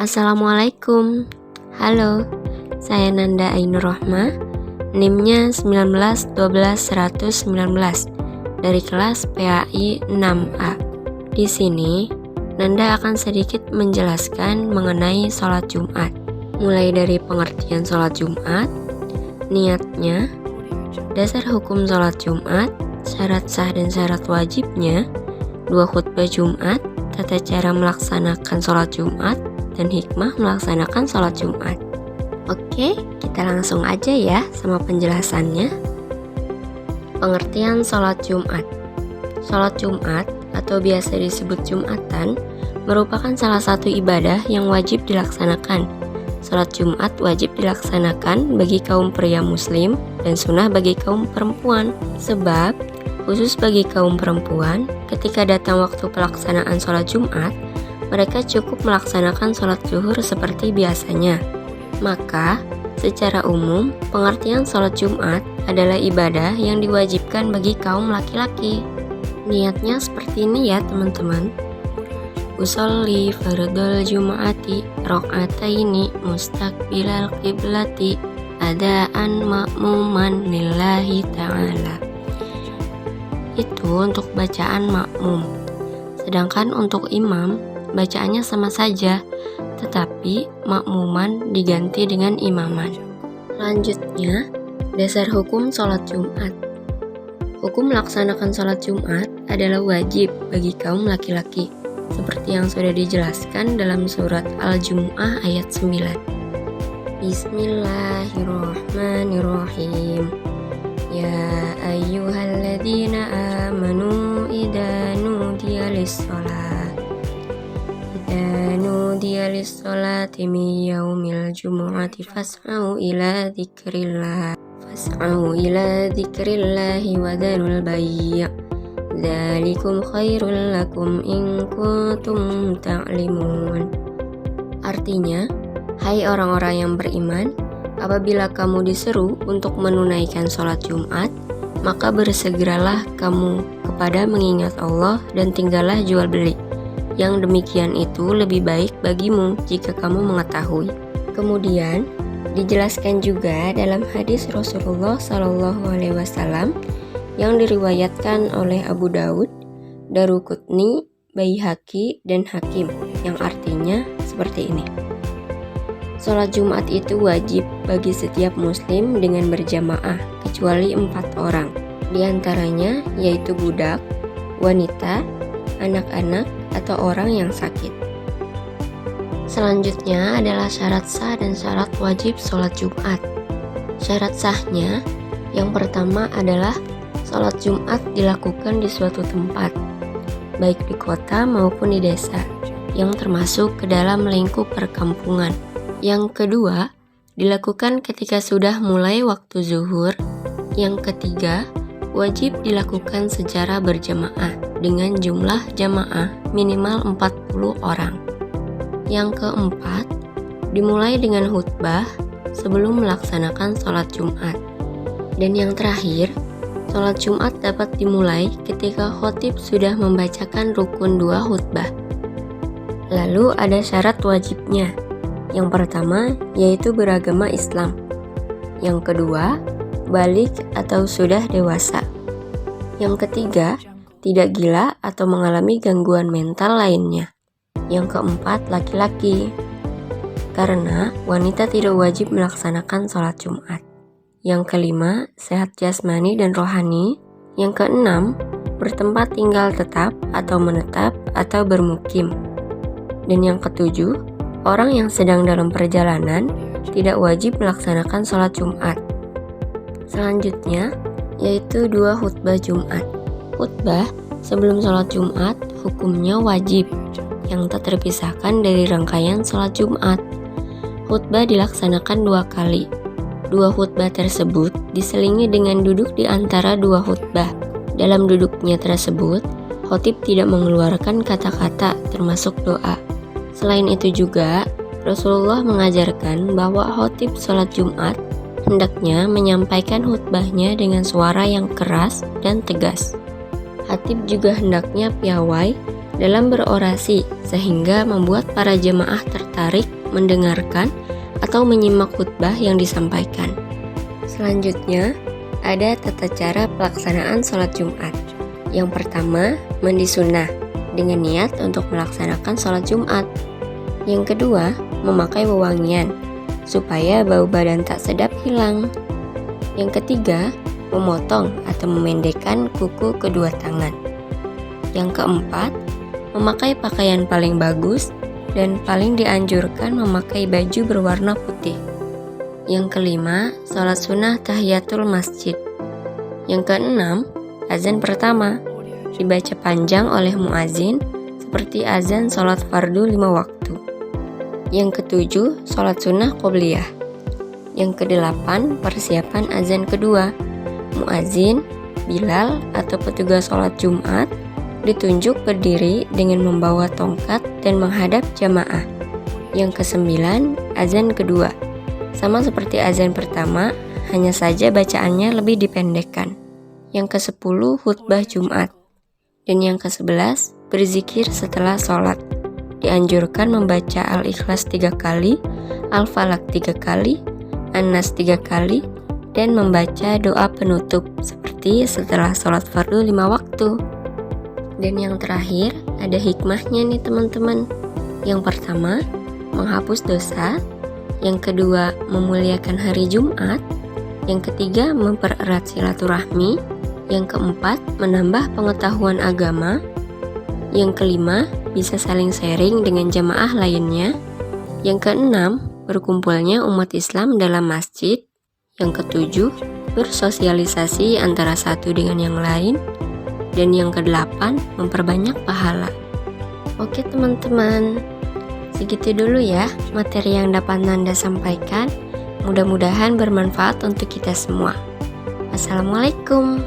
Assalamualaikum. Halo, saya Nanda Ainur Rohmah, NIM-nya 1912119 dari kelas PAI 6A. Di sini, Nanda akan sedikit menjelaskan mengenai sholat Jumat, mulai dari pengertian sholat Jumat, niatnya, dasar hukum sholat Jumat, syarat sah dan syarat wajibnya, 2 khutbah Jumat, tata cara melaksanakan sholat Jumat, dan hikmah melaksanakan sholat Jumat. Oke, kita langsung aja ya sama penjelasannya. Pengertian sholat Jumat. Sholat Jumat atau biasa disebut Jumatan merupakan salah satu ibadah yang wajib dilaksanakan. Sholat Jumat wajib dilaksanakan bagi kaum pria muslim dan sunnah bagi kaum perempuan. Sebab, khusus bagi kaum perempuan, ketika datang waktu pelaksanaan sholat Jumat, mereka cukup melaksanakan sholat zuhur seperti biasanya. Maka, secara umum, pengertian sholat Jumat adalah ibadah yang diwajibkan bagi kaum laki-laki. Niatnya seperti ini ya teman-teman. Usolli fardhal Jum'ati raq'ataini mustaqbilal qiblati adaan ma'muman lillahi ta'ala. Itu untuk bacaan makmum. Sedangkan untuk imam, bacaannya sama saja, tetapi makmuman diganti dengan imaman. Selanjutnya, dasar hukum sholat Jumat. Hukum melaksanakan sholat Jumat adalah wajib bagi kaum laki-laki, seperti yang sudah dijelaskan dalam surat Al-Jumu'ah ayat 9. Bismillahirrahmanirrahim. Ya ayyuhalladzina amanu idza nudiya lis-sholati min yaumil jumu'ati fas'au ila dzikrillahi wa dharul bai'. Dzalikum khairul lakum in kuntum ta'lamun. Artinya, hai orang-orang yang beriman, apabila kamu diseru untuk menunaikan sholat Jumat, maka bersegeralah kamu kepada mengingat Allah dan tinggallah jual beli. Yang demikian itu lebih baik bagimu jika kamu mengetahui. Kemudian dijelaskan juga dalam hadis Rasulullah SAW yang diriwayatkan oleh Abu Daud, Daruqutni, Baihaqi, dan Hakim, yang artinya seperti ini. Sholat Jumat itu wajib bagi setiap muslim dengan berjamaah, kecuali 4 orang. Di antaranya yaitu budak, wanita, anak-anak, atau orang yang sakit. Selanjutnya adalah syarat sah dan syarat wajib sholat Jumat. Syarat sahnya, yang pertama adalah sholat Jumat dilakukan di suatu tempat, baik di kota maupun di desa, yang termasuk ke dalam lingkup perkampungan. Yang kedua, dilakukan ketika sudah mulai waktu zuhur. Yang ketiga, wajib dilakukan secara berjamaah dengan jumlah jamaah minimal 40 orang. Yang keempat, dimulai dengan khutbah sebelum melaksanakan sholat Jumat. Dan yang terakhir, sholat Jumat dapat dimulai ketika khatib sudah membacakan rukun 2 khutbah. Lalu ada syarat wajibnya. Yang pertama, yaitu beragama Islam. Yang kedua, balik atau sudah dewasa. Yang ketiga, tidak gila atau mengalami gangguan mental lainnya. Yang keempat, laki-laki. Karena wanita tidak wajib melaksanakan sholat Jumat. Yang kelima, sehat jasmani dan rohani. Yang keenam, bertempat tinggal tetap atau menetap atau bermukim. Dan yang ketujuh, orang yang sedang dalam perjalanan tidak wajib melaksanakan sholat Jumat. Selanjutnya, yaitu 2 khutbah Jumat. Khutbah sebelum sholat Jumat hukumnya wajib, yang tak terpisahkan dari rangkaian sholat Jumat. Khutbah dilaksanakan 2 kali. 2 khutbah tersebut diselingi dengan duduk di antara 2 khutbah. Dalam duduknya tersebut, khatib tidak mengeluarkan kata-kata termasuk doa. Selain itu juga, Rasulullah mengajarkan bahwa khatib sholat Jumat hendaknya menyampaikan khutbahnya dengan suara yang keras dan tegas. Khatib juga hendaknya piawai dalam berorasi sehingga membuat para jemaah tertarik mendengarkan atau menyimak khutbah yang disampaikan. Selanjutnya, ada tata cara pelaksanaan sholat Jumat. Yang pertama, mandi sunnah dengan niat untuk melaksanakan sholat Jumat. Yang kedua, memakai wewangian supaya bau badan tak sedap hilang. Yang ketiga, memotong atau memendekkan kuku kedua tangan. Yang keempat, memakai pakaian paling bagus dan paling dianjurkan memakai baju berwarna putih. Yang kelima, sholat sunnah tahiyatul masjid. Yang keenam, azan pertama dibaca panjang oleh muazin seperti azan sholat fardu 5 waktu. Yang ketujuh, sholat sunnah qobliyah. Yang kedelapan, persiapan azan kedua. Muazin, Bilal atau petugas sholat Jumat ditunjuk berdiri dengan membawa tongkat dan menghadap jamaah. Yang kesembilan, azan kedua. Sama seperti azan pertama, hanya saja bacaannya lebih dipendekkan. Yang ke-10, khutbah Jumat. Dan yang ke-11, berzikir setelah sholat. Dianjurkan membaca Al-Ikhlas 3 kali, Al-Falaq 3 kali, An-Nas 3 kali, dan membaca doa penutup seperti setelah sholat fardu 5 waktu. Dan yang terakhir, ada hikmahnya nih teman-teman. Yang pertama, menghapus dosa. Yang kedua, memuliakan hari Jumat. Yang ketiga, mempererat silaturahmi. Yang keempat, menambah pengetahuan agama. Yang kelima, bisa saling sharing dengan jamaah lainnya. Yang keenam, berkumpulnya umat Islam dalam masjid. Yang ketujuh, bersosialisasi antara satu dengan yang lain. Dan yang kedelapan, memperbanyak pahala. Oke teman-teman, segitu dulu ya materi yang dapat Nanda sampaikan. Mudah-mudahan bermanfaat untuk kita semua. Assalamualaikum.